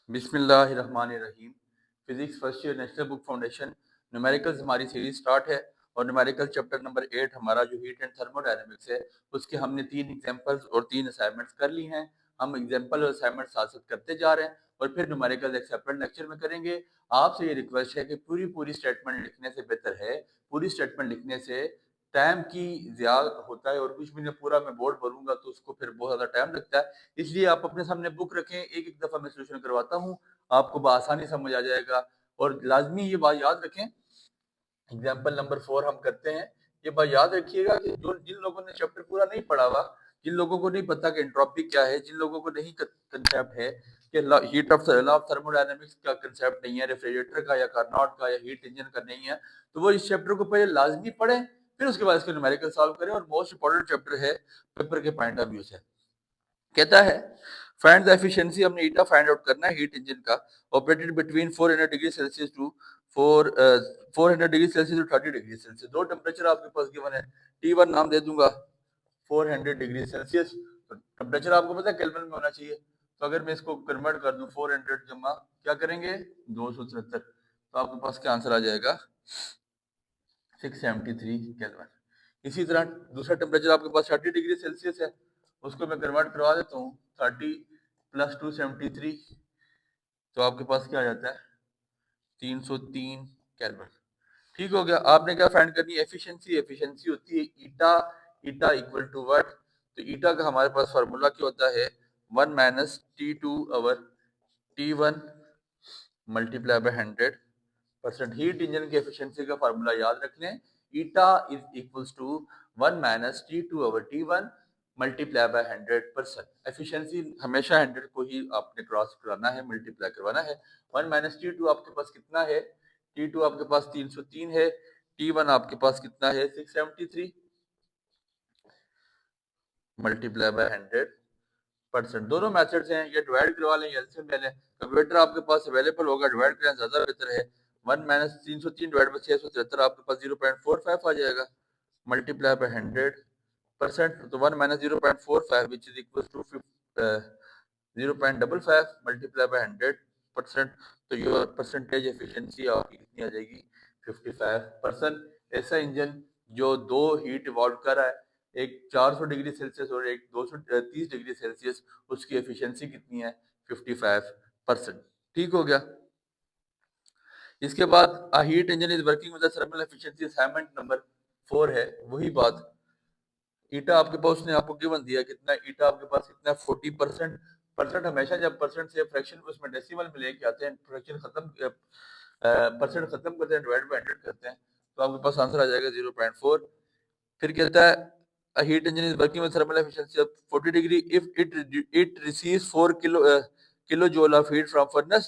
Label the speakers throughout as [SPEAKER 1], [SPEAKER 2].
[SPEAKER 1] बिस्मिल्लाहिर्रहमानिर्रहीम। Physics first year national book foundation numericals हमारी series start है और न्यूमेरिकल चैप्टर नंबर 8 हमारा जो हीट एंड थर्मोडायनेमिक्स है उसके हमने 3 एग्जांपल्स और 3 असाइनमेंट्स कर ली हैं। हम एग्जांपल और असाइनमेंट साथ साथ करते जा रहे हैं और फिर न्यूमेरिकल एक सेपरेट लेक्चर में करेंगे। आपसे ये रिक्वेस्ट है कि पूरी स्टेटमेंट लिखने से बेहतर है, पूरी स्टेटमेंट लिखने से टाइम की ज़िया होता है और कुछ भी नहीं पूरा मैं बोर्ड भरूंगा तो उसको फिर बहुत ज़्यादा टाइम लगता है। इसलिए आप अपने सामने बुक रखें, एक एक दफ़ा मैं सोल्यूशन करवाता हूँ, आपको बआसानी समझ आ जाएगा। और लाजमी ये बात याद रखें, एग्जाम्पल नंबर 4 हम करते हैं। ये बात याद रखिएगा कि जो जिन लोगों ने चैप्टर पूरा नहीं पढ़ा हुआ, जिन लोगों को नहीं पता कि एंट्रोपी क्या है, जिन लोगों को नहीं कंसेप्ट है कि heat of law of thermodynamics का कंसेप्ट नहीं है, रेफ्रिजरेटर का या कार्नोट का या हीट इंजन का नहीं है, तो वो इस चैप्टर को पहले लाजमी पढ़ें, फिर उसके बाद इसके न्यूमेरिकल सॉल्व करें। और मोस्ट इंपॉर्टेंट चैप्टर है पेपर के पॉइंट ऑफ व्यू से। कहता है फाइंड द एफिशिएंसी, हमने ईटा फाइंड आउट करना है हीट इंजन का, operated between 400 degree Celsius to 400 degree Celsius to 30 degree Celsius. दो टेम्परेचर आपके पास गिवन है, T1 नाम दे दूंगा 400 डिग्री सेल्सियस। तो टेम्परेचर आपको पता है केल्विन में होना चाहिए, तो अगर मैं इसको कन्वर्ट कर दूं 400 जमा क्या करेंगे 273, तो आपके पास क्या आंसर आ जाएगा 673 केल्विन। इसी तरह दूसरा टेम्परेचर आपके पास 30 डिग्री सेल्सियस है, उसको मैं कन्वर्ट करवा देता हूँ 30 प्लस 273, तो आपके पास क्या आ जाता है 303 केल्विन। ठीक हो गया। आपने क्या फाइंड करनी है एफिशिएंसी, एफिशिएंसी होती है ईटा, ईटा इक्वल टू व्हाट, तो ईटा का हमारे पास फार्मूला क्या होता है 1 minus T2 over T1 multiply by 100%। Heat engine की एफिशिएंसी का फार्मूला याद रख लें, eta is equals to 1 minus T2 over T1 multiply by 100%। Efficiency हमेशा 100 को ही आपने क्रॉस कराना है, मल्टीप्लाई करवाना है। 1 माइनस T2 आपके पास कितना है, T2 आपके पास 303 है, T1 आपके पास कितना है 673 मल्टीप्लाई बाय 100%। दोनों मेथड्स हैं, ये डिवाइड करवा लें या एलसीएम ले लें, कैलकुलेटर आपके पास अवेलेबल होगा, डिवाइड करें ज़्यादा बेहतर है। 1 माइनस 303 डिवाइड बाय 673 आपके पास 0.45 आ जाएगा मल्टीप्लाई बाय 100%। तो 1 minus 0.45 which is equal to 0.55 multiply by 100%। तो योर परसेंटेज एफिशिएंसी आपकी कितनी आ जाएगी 55%। ऐसा इंजन जो दो हीट इवॉल्व कर रहा है, एक 400 डिग्री सेल्सियस और एक 230 डिग्री सेल्सियस, उसकी एफिशिएंसी कितनी है 55%। ठीक हो गया। इसके बाद अ heat engine is working with the thermal efficiency, assignment number 4 है वही बात। ईटा आपके पास उसने आपको गिवन दिया कितना, ईटा आपके पास कितना 40%। परसेंट हमेशा जब परसेंट से फ्रैक्शन को उसमें डेसिमल में लेके आते हैं, फ्रैक्शन खत्म परसेंट खत्म करते हैं, डिवाइड बाय 100 करते हैं, तो आपके पास आंसर आ जाएगा 0.4। फिर कहता है a heat engine is working with thermal efficiency of 40 degree if it receives 4 kilojoule of heat from furnace।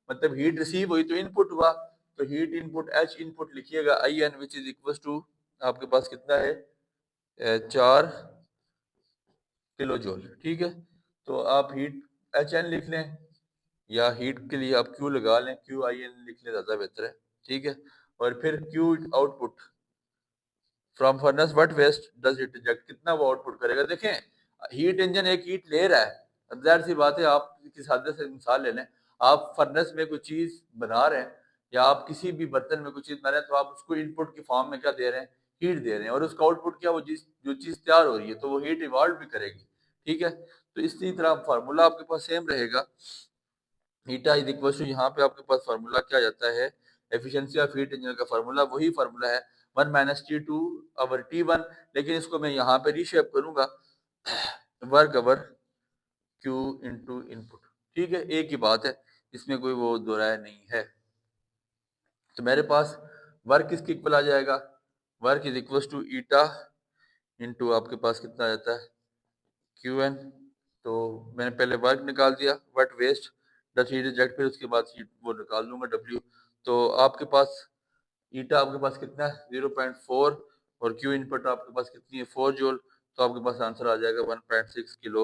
[SPEAKER 1] मतलब हीट रिसीव हुई तो इनपुट हुआ, तो हीट इनपुट H इनपुट लिखिएगा IN which is equals to आपके पास कितना है 4 किलो जूल। ठीक है, तो आप हीट HN लिख लें या हीट के लिए आप Q लगा लें, QIN लिख लें ज़्यादा बेहतर है। ठीक है, और फिर Q output from furnace what waste does it reject, कितना वो आउटपुट करेगा। देखें हीट इंजन एक हीट ले रहा है, अब जाहिर सी बात है, आप किसी सादे से मिसाल ले लें, आप फर्नेस में कोई चीज बना रहे हैं या आप किसी भी बर्तन में कोई चीज बना रहे हैं, तो आप उसको इनपुट की फॉर्म में क्या दे रहे हैं हीट दे रहे हैं, और उसका आउटपुट क्या वो जो चीज तैयार हो रही है तो वो हीट इवॉल्व भी करेगी। ठीक है, तो इसी तरह फार्मूला आपके पास सेम रहेगा, ईटा इज इक्वल टू, यहाँ पे आपके पास फार्मूला क्या जाता है एफिशिएंसी ऑफ हीट इंजन का फार्मूला वही फार्मूला है 1 माइनस T2 ओवर T1, लेकिन इसको मैं यहाँ पे रीशेप करूंगा work over Q into input. ठीक है, एक ही बात है, इसमें कोई वो दो राय नहीं है। तो मेरे पास वर्क किसके इक्वल आ जाएगा, work is equal to eta into आपके पास कितना आ जाता है QN। तो मैंने पहले वर्क निकाल दिया, what waste does heat reject, फिर उसके बाद हीट वो निकाल लूंगा W। तो आपके पास ईटा आपके पास कितना है 0.4 और Q इनपुट आपके पास कितनी है 4 जूल, तो आपके पास आंसर आ जाएगा 1.6 किलो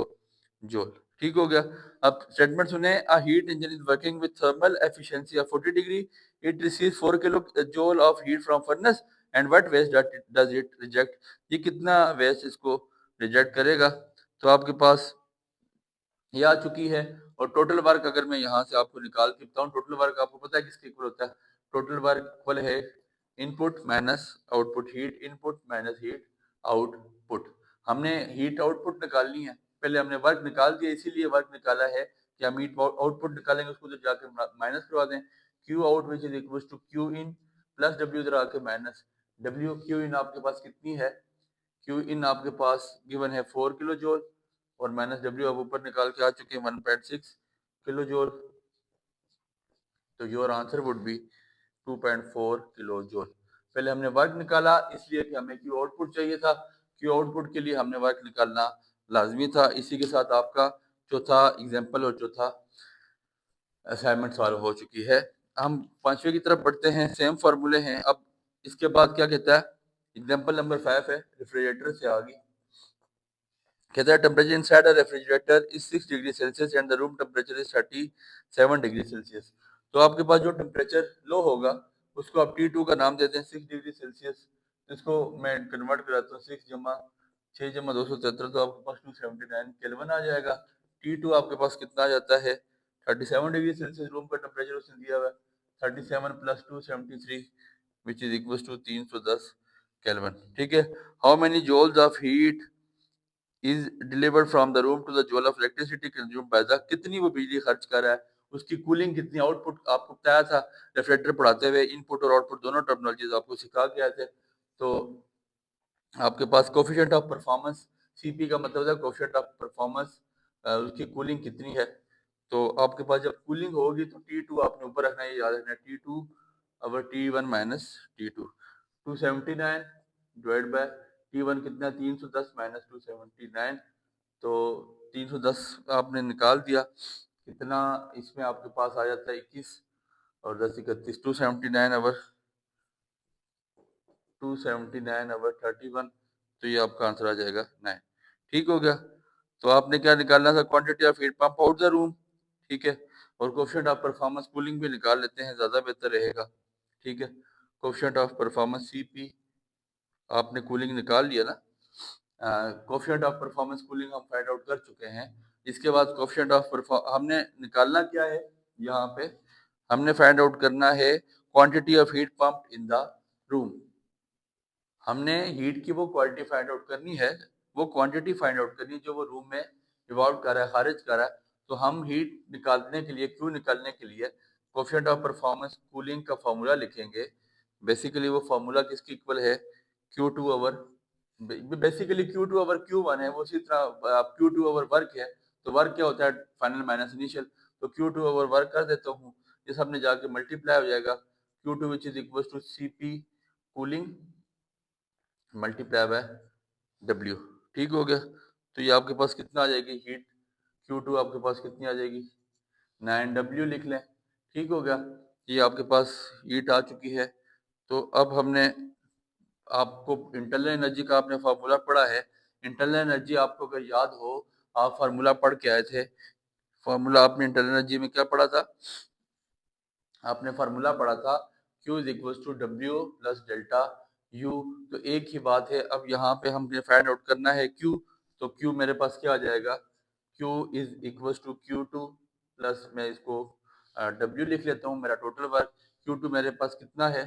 [SPEAKER 1] जूल। ठीक हो गया। अब स्टेटमेंट सुने, a heat engine is working with thermal efficiency of 40 degree, it receives 4 kilo joule of heat from furnace and what waste does it reject, ये कितना वेस्ट इसको रिजेक्ट करेगा। तो आपके पास ये आ चुकी है, और टोटल वर्क अगर मैं यहाँ से आपको निकाल के बताऊँ, टोटल वर्क आपको पता है किसके इक्वल होता है? टोटल वर्क इक्वल है input minus output, heat input minus heat output. हमने हीट आउटपुट निकालनी है, पहले हमने वर्क निकाल दिया, इसीलिए वर्क निकाला है कि हम हीट आउटपुट निकालेंगे, उसको तो जाके माइनस करवा दें। Q out which is equal to Q in plus W इधर आके माइनस डब्ल्यू। क्यू इन आपके पास कितनी है? क्यू इन आपके पास गिवन है 4 किलो जूल और माइनस डब्ल्यू आप ऊपर निकाल के आ चुके हैं 1.6 किलो जूल। तो your answer would be 2.4 kilo joule. पहले हमने वर्क निकाला इसलिए कि हमें क्यू आउटपुट चाहिए था, क्यू आउटपुट के लिए हमने वर्क निकालना लाजमी था। इसी के साथ आपका चौथा एग्जाम्पल और चौथा असाइनमेंट सॉल्व हो चुकी है। हम पांचवे की तरफ बढ़ते हैं, सेम फार्मूले हैं। अब इसके बाद क्या कहता है? एग्जाम्पल नंबर 5 है, रेफ्रिजरेटर से आगे कहता है temperature inside a refrigerator is 6 degree Celsius and the room temperature is 37 degree Celsius. तो आपके पास जो टेम्परेचर लो होगा उसको आप T2 का नाम देते हैं 6 डिग्री सेल्सियस। इसको मैं कन्वर्ट कराता हूँ, 6 जमा 6 जमा 273, तो आपके पास 279 केल्विन आ जाएगा। T2 आपके पास कितना आ जाता है? 37 डिग्री सेल्सियस रूम का टेम्परेचर उसने दिया हुआ है। 37 plus 273 which is equal to 310 kelvin. ठीक है। How many joules of heat is delivered from the room to the joule of electricity consumed by the, कितनी वो बिजली खर्च कर रहा है, उसकी कूलिंग कितनी, आउटपुट आपको बताया था रेफ्रिजरेटर पढ़ाते हुए, इनपुट और आउटपुट दोनों टर्मिनोलॉजीज आपको सिखा के आए थे। तो आपके पास कोफिशिएंट ऑफ परफॉर्मेंस, सीपी का मतलब है कोफिशिएंट ऑफ परफॉर्मेंस, उसकी कूलिंग कितनी है। तो आपके पास जब कूलिंग होगी तो T2 आपने ऊपर रखना है, ये याद रखना है, T2 our T1 minus T2। 279 divide by T1 कितना, 310 माइनस 279, तो 310 आपने निकाल दिया, कितना इसमें आपके पास आ जाता है 21 और 10 31, 279 ओवर 31, तो ये आपका आंसर आ जाएगा 9। ठीक हो गया। तो आपने क्या निकालना था? Quantity of heat pump out the room. ठीक है। और कोफिशिएंट ऑफ परफॉर्मेंस कूलिंग भी निकाल लेते हैं, ज़्यादा बेहतर रहेगा। ठीक है। कोफिशिएंट ऑफ परफॉर्मेंस सीपी, आपने कूलिंग निकाल लिया ना। कोफिशिएंट ऑफ परफॉर्मेंस कूलिंग हम फाइंड आउट कर चुके हैं। इसके बाद कोफिशिएंट ऑफ हमने निकालना क्या है? यहाँ पे हमने फाइंड आउट करना है quantity of heat pump in the room. हमने हीट की वो क्वालिटी फाइंड आउट करनी है, वो क्वांटिटी फाइंड आउट करनी है जो वो रूम में इवॉल्व कर रहा है, खारिज कर रहा है। तो हम हीट निकालने के लिए, क्यू निकालने के लिए कोफिशिएंट ऑफ परफॉर्मेंस कूलिंग का फॉर्मूला लिखेंगे। बेसिकली वो फॉर्मूला किसकी इक्वल है? Q2 over, basically Q2 over Q1 है, वो उसी तरह Q2 ओवर वर्क है। तो वर्क क्या होता है? Final minus initial. तो Q2 ओवर वर्क कर देता हूँ, ये सब ने जाके मल्टीप्लाई हो जाएगा। Q2 which is equal to CP cooling multiply by W। ठीक हो गया। तो ये आपके पास कितना आ जाएगी हीट? Q2 आपके पास कितनी आ जाएगी? 9W लिख लें। ठीक हो गया। ये आपके पास हीट आ चुकी है। तो अब हमने आपको इंटरनल एनर्जी का आपने फार्मूला पढ़ा है। इंटरनल एनर्जी आपको अगर याद हो, आप फार्मूला पढ़ के आए थे। फार्मूला आपने इंटरनल एनर्जी में क्या पढ़ा था? आपने फार्मूला पढ़ा था Q is equal to W plus delta U। तो एक ही बात है, अब यहाँ पे हमने फाइंड आउट करना है Q। तो Q मेरे पास क्या आ जाएगा? Q is equal to Q2 plus, मैं इसको W लिख लेता हूँ, मेरा टोटल वर्क। Q2 मेरे पास कितना है?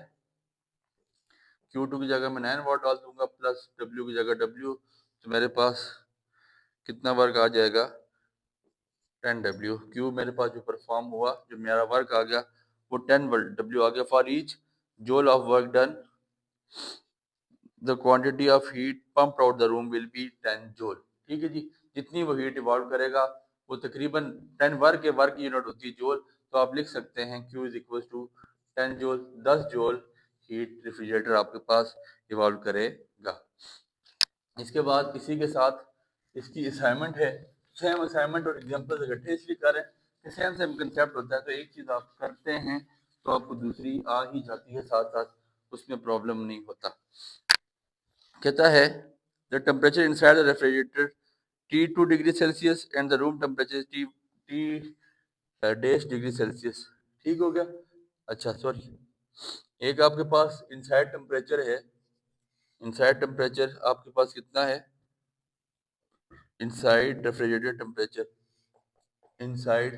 [SPEAKER 1] Q2 की जगह मैं 9 वाट डाल दूंगा प्लस W की जगह W, तो मेरे पास कितना वर्क आ जाएगा? 10W। Q मेरे पास जो परफॉर्म हुआ, जो मेरा वर्क आ गया वो 10W आ गया। For each joule of work done the quantity of heat pump out the room will be 10 joule. ठीक है जी। जितनी वो हीट इवॉल्व करेगा वो तकरीबन 10 वर्क यूनिट होती है जूल। तो आप लिख सकते हैं Q is equal to 10 joule, 10 joule heat refrigerator आपके पास इवॉल्व करेगा। इसके बाद इसी के साथ इसकी असाइनमेंट है। सेम असाइनमेंट और एग्जाम्पल इकट्ठे इसलिए करें कि सेम सेम कंसेप्ट होता है, तो एक चीज़ आप करते हैं तो आपको दूसरी आ ही जाती है साथ साथ, उसमें प्रॉब्लम नहीं होता। कहता है the temperature inside the refrigerator T2 degree Celsius and the room temperature T dash degree Celsius. ठीक हो गया। अच्छा सॉरी, एक आपके पास इनसाइड टेम्परेचर है। इनसाइड टेम्परेचर आपके पास कितना है? Inside refrigerator temperature inside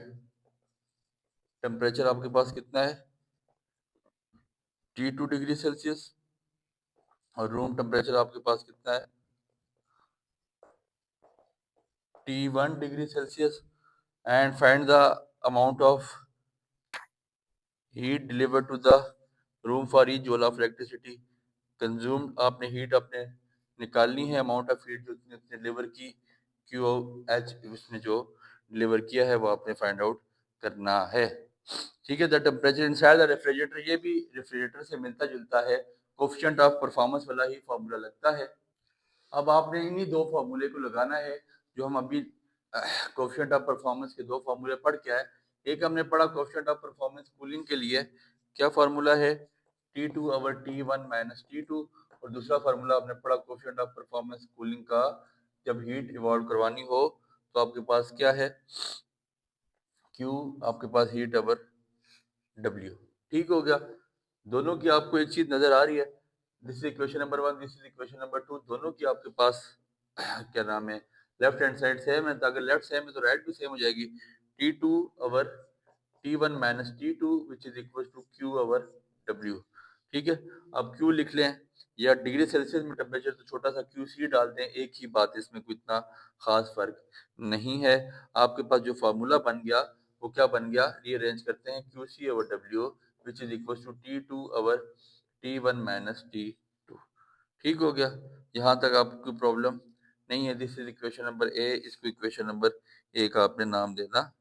[SPEAKER 1] temperature आपके पास कितना है T2 डिग्री सेल्सियस और रूम टेम्परेचर आपके पास कितना है T1 degree Celsius and find the amount of heat delivered to the room for each joule of electricity consumed. आपने हीट अपने निकालनी है, अमाउंट ऑफ हीट जो उसने डिलीवर की क्यू एच उसने जो डिलीवर किया है वो आपने फाइंड आउट करना है। ठीक है। The temperature inside the refrigerator, ये भी रेफ्रिजरेटर से मिलता जुलता है, कोफिशिएंट ऑफ परफॉर्मेंस वाला ही फॉर्मूला लगता है। अब आपने इन्हीं दो फार्मूले को लगाना है जो हम अभी कोफिशिएंट ऑफ परफॉर्मेंस के दो फार्मूले पढ़ के आए। एक हमने पढ़ा कोफिशिएंट ऑफ परफॉर्मेंस कूलिंग के लिए, क्या फार्मूला है T2 over T1 minus T2, और दूसरा फार्मूला आपने पढ़ा कोफिशिएंट ऑफ परफॉर्मेंस कूलिंग का जब हीट इवॉल्व करवानी हो तो आपके पास क्या है Q, आपके पास हीट ओवर W। ठीक हो गया। दोनों की आपको एक चीज नजर आ रही है, this is equation number 1, this is equation number 2, दोनों की आपके पास क्या नाम है लेफ्ट हैंड साइड सेम है, तो अगर लेफ्ट सेम है तो राइट भी सेम हो जाएगी। T2 over T1 minus T2 which is equal to Q over W। ठीक है। अब Q लिख लें या डिग्री सेल्सियस में टेम्परेचर तो छोटा सा QC डाल दें, एक ही बात, इसमें कोई इतना खास फर्क नहीं है। आपके पास जो फार्मूला बन गया वो क्या बन गया, रीअरेंज करते हैं, QC over W which is equal to T2 over T1 minus T2। ठीक हो गया। यहाँ तक आपको प्रॉब्लम नहीं है। This is equation number A, इसको इक्वेशन नंबर ए का आपने नाम देना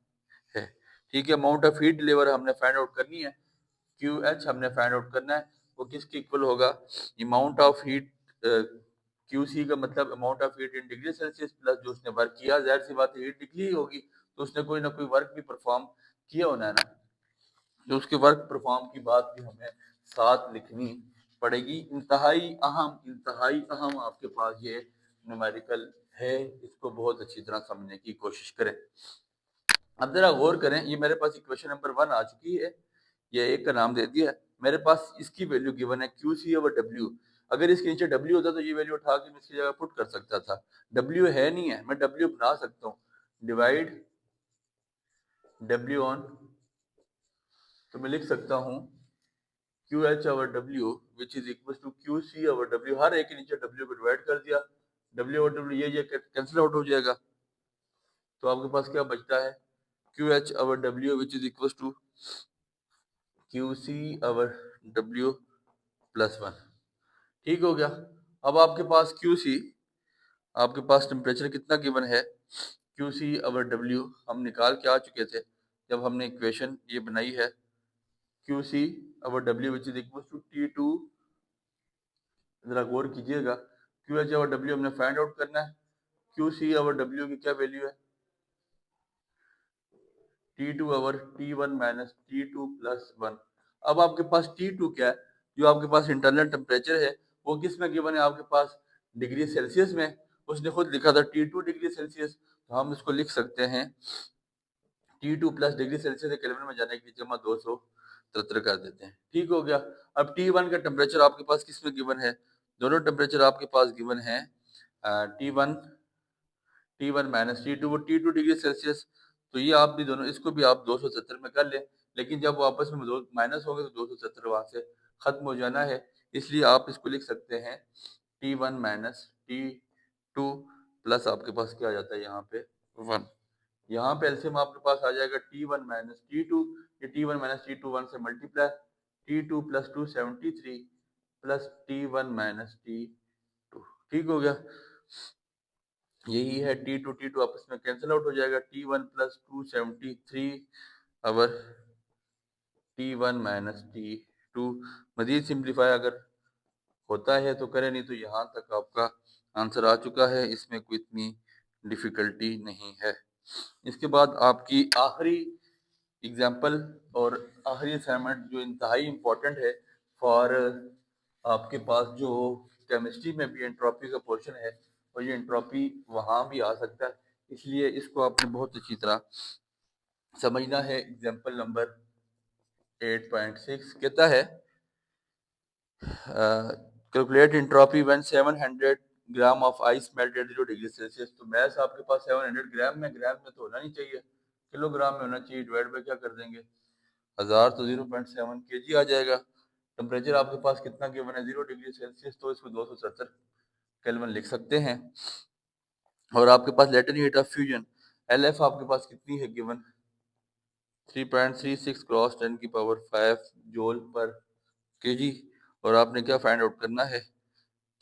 [SPEAKER 1] है। ठीक है। अमाउंट ऑफ हीट डिलीवर हमने फाइंड आउट करनी है, क्यू एच हमने फाइंड आउट करना है, वो किसके इक्वल होगा, amount of heat Q C का मतलब amount of heat in degree Celsius plus जो उसने वर्क किया, जाहिर सी बात है हीट निकली ही होगी तो उसने कोई ना कोई वर्क भी परफॉर्म किया होना है ना, जो उसके वर्क परफॉर्म की बात भी हमें साथ लिखनी पड़ेगी। इंतहाई अहम आपके पास ये न्यूमेरिकल है, इसको बहुत अच्छी तरह समझने की कोशिश करें। अब जरा गौर करें, ये मेरे पास इक्वेशन नंबर 1 आ चुकी है, ये एक का नाम दे दिया है, मेरे पास इसकी वैल्यू गिवन है QC ओवर W। अगर इसके नीचे W होता तो ये वैल्यू उठा के मैं इसकी जगह पुट कर सकता था, W है नहीं है, मैं W बना सकता हूँ, डिवाइड W ऑन, तो मैं लिख सकता हूँ QH over W which is equal to QC over W, हर एक के नीचे W को डिवाइड कर दिया, W ओवर W ये कैंसिल आउट हो जाएगा, तो आपके पास क्या बचता है QH over W which is equal to QC over W plus 1। ठीक हो गया। अब आपके पास QC, आपके पास टेम्परेचर कितना गिवन है QC ओवर W हम निकाल के आ चुके थे जब हमने इक्वेशन ये बनाई है, QC over W which is equal to T2, जरा गौर कीजिएगा, QH ओवर W हमने फाइंड आउट करना है, QC ओवर W की क्या वैल्यू है T2 over T1 minus T2 plus 1। अब आपके पास T2 क्या है, जो आपके पास इंटरनल टेम्परेचर है वो किस में गिवन है आपके पास डिग्री सेल्सियस में, उसने खुद लिखा था T2 डिग्री सेल्सियस, तो हम इसको लिख सकते हैं T2 plus degree Celsius kelvin में जाने की जमा 273 कर देते हैं। ठीक हो गया। अब T1 का टेम्परेचर आपके पास किस में गिवन है, दोनों टेम्परेचर आपके पास गिवन है T1 माइनस T2, वो T2 डिग्री सेल्सियस, तो ये आप भी दोनों इसको भी आप 270 में कर लें, लेकिन जब वो आपस में दो माइनस होंगे तो 270 वहां से खत्म हो जाना है, इसलिए आप इसको लिख सकते हैं T1 माइनस T2 प्लस आपके पास क्या आ जाता है यहाँ पे 1, यहाँ पे एलसीएम आपके पास आ जाएगा T1 माइनस T2, ये T1 माइनस T2 1 से multiply, T2 plus 273 plus T1 minus T2। ठीक हो गया। यही है T2 T2 आपस में कैंसिल आउट हो जाएगा, T1 प्लस 273 अवर T1 माइनस T2। मजीद सिंप्लीफाई अगर होता है तो करें, नहीं तो यहाँ तक आपका आंसर आ चुका है, इसमें कोई इतनी डिफिकल्टी नहीं है। इसके बाद आपकी आखिरी एग्जाम्पल और आखिरी असाइनमेंट जो इंतहाई इम्पोर्टेंट है फॉर आपके पास जो केमिस्ट्री में भी एंट्रोपी का पोर्शन है, और ये एंट्रोपी वहाँ भी आ सकता है, इसलिए इसको आपने बहुत अच्छी तरह समझना है। एग्जाम्पल नंबर 8.6 कहता है calculate entropy when 700 gram of ice melt eight 0 degree Celsius. तो मैथ्स आपके पास 700 ग्राम में तो होना नहीं चाहिए, किलोग्राम में होना चाहिए, डिवाइड बाय क्या कर देंगे 1000 तो 0.7 kg आ जाएगा। टेम्परेचर आपके पास कितना गिवन है 0 डिग्री सेल्सियस, तो इसको 270 केल्विन लिख सकते हैं। और आपके पास latent heat of fusion LF आपके पास कितनी है गिवन 3.36 क्रॉस 10 की पावर 5 जूल पर केजी। और आपने क्या फाइंड आउट करना है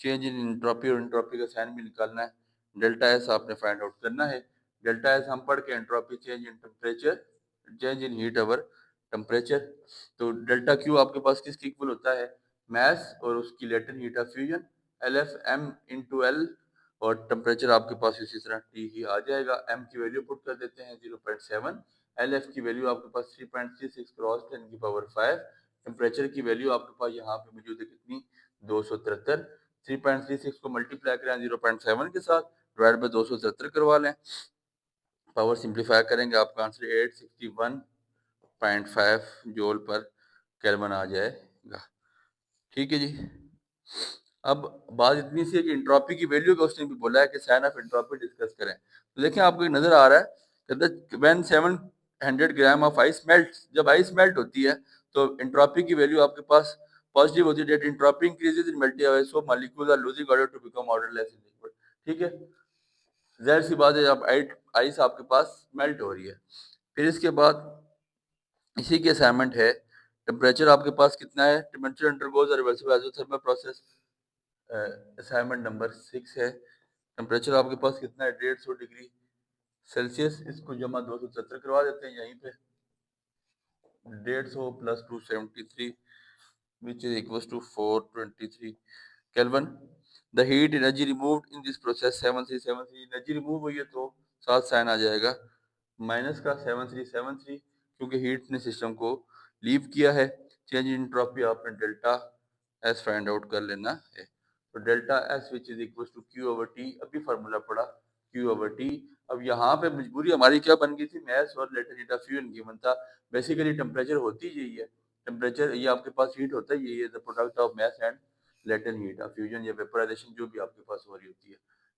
[SPEAKER 1] चेंज इन एंट्रोपी, और एंट्रोपी का साइन भी निकालना है। डेल्टा एस आपने फाइंड आउट करना है। डेल्टा एस हम पढ़ के entropy change in temperature, change in heat over temperature. तो डेल्टा क्यू आपके पास किसके इक्वल होता है मैस और उसकी latent heat of fusion LF M into L, और टेम्परेचर आपके पास इसी तरह T ही आ जाएगा। M की वैल्यू पुट कर देते हैं 0.7, LF की वैल्यू आपके पास 3.36 क्रॉस 10 की पावर 5, टेम्परेचर की वैल्यू आपके पास यहाँ पे मौजूद है कितनी 273। 3.36 को मल्टीप्लाई करें 0.7 के साथ, डिवाइड बाय 273 करवा लें, पावर सिंप्लीफाई करेंगे आपका आंसर 861.5 जूल पर केल्विन आ जाएगा। ठीक है जी। अब बात इतनी सी है कि एंट्रोपी की वैल्यू का उसने भी बोला है कि साइन ऑफ एंट्रोपी डिस्कस करें। तो देखें आपको नजर आ रहा है कहते when 700 gram of ice melt, जब आइस मेल्ट होती है तो एंट्रोपी की वैल्यू आपके पास पॉजिटिव होती है, that entropy increases in melting ice so molecules are losing order to become orderless in liquid. ठीक है, जाहिर सी बात है अब आइस आपके पास मेल्ट हो रही है। फिर इसके बाद इसी की असाइनमेंट है टेम्परेचर आपके पास कितना है, temperature undergoes a reversible isothermal process, assignment number 6 है। टेम्परेचर आपके पास कितना है 150 डिग्री सेल्सियस, इसको जमा 270 करवा देते हैं यहीं पे 150 plus 273 which is equals to 423 Kelvin. The heat energy removed in this process 7373, energy remove हुई है तो साथ साइन आ जाएगा माइनस का 7373 क्योंकि हीट ने सिस्टम को लीव किया है। चेंज इन एंट्रोपी आपने डेल्टा एस फाइंड आउट कर लेना है। तो delta S which is equal to Q over T, अभी फार्मूला पड़ा क्यू ओवर टी। अब यहाँ पे मजबूरी हमारी क्या बन गई थी मैस और लेटेंट हीट ऑफ फ्यूजन की बनता, बेसिकली टेम्परेचर होती यही है, टेम्परेचर ये आपके पास हीट होता है यही है the product of mass and latent heat of fusion या वेपोराइजेशन जो भी आपके पास हो रही होती है।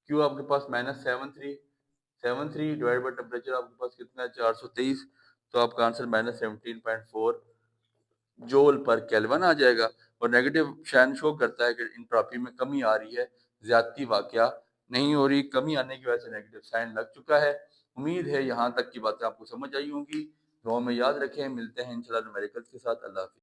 [SPEAKER 1] क्यू आपके पास -73 डिवाइड बाय टेम्परेचर आपके पास कितना है 423, तो आपका आंसर -17.4 जूल पर केल्विन आ जाएगा। और नेगेटिव साइन शो करता है कि एंट्रोपी में कमी आ रही है, ज्यादती वाकया नहीं हो रही, कमी आने की वजह से नेगेटिव साइन लग चुका है। उम्मीद है यहाँ तक की बातें आपको समझ आई होंगी। दुआ में याद रखें, मिलते हैं इंशाल्लाह न्यूमेरिकल्स के साथ। अल्लाह हाफिज़।